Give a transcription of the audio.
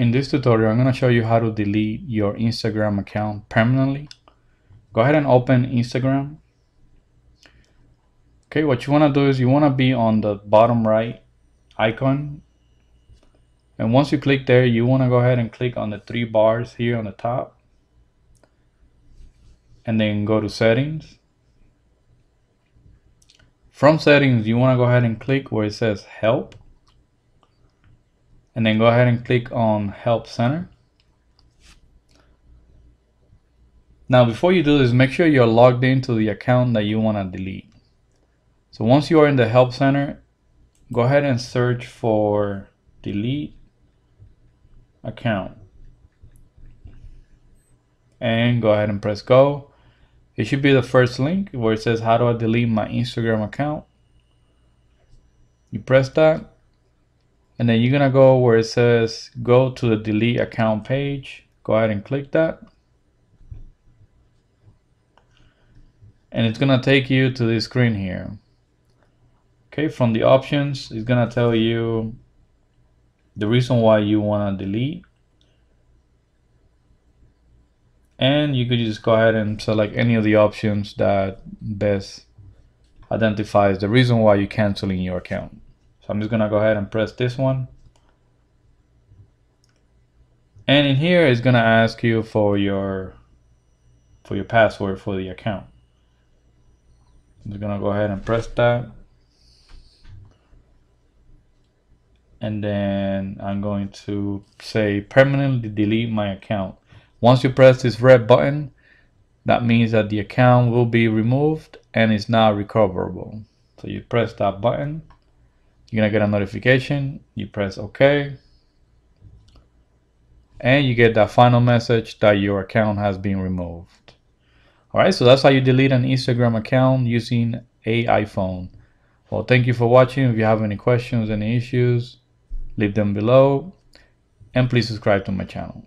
in this tutorial, I'm going to show you how to delete your Instagram account permanently. Go ahead and open Instagram. Okay, what you want to do is you want to be on the bottom right icon. And once you click there, you want to go ahead and click on the three bars here on the top. And then go to settings. From settings, you want to go ahead and click where it says help. And then go ahead and click on Help Center. Now, before you do this, make sure you're logged into the account that you want to delete. So once you are in the Help Center, go ahead and search for delete account. And go ahead and press go. It should be the first link where it says, how do I delete my Instagram account? You press that. And then you're going to go where it says, go to the delete account page. Go ahead and click that. And it's going to take you to this screen here. Okay, from the options, it's going to tell you the reason why you want to delete. And you could just go ahead and select any of the options that best identifies the reason why you're canceling your account. So I'm just going to go ahead and press this one. And in here, it's going to ask you for your password for the account. I'm just going to go ahead and press that. And then I'm going to say permanently delete my account. Once you press this red button, that means that the account will be removed and is not recoverable. So you press that button, you're gonna get a notification, you press OK, and you get that final message that your account has been removed. Alright, so that's how you delete an Instagram account using an iPhone. Well, thank you for watching. If you have any questions, any issues, leave them below, and please subscribe to my channel.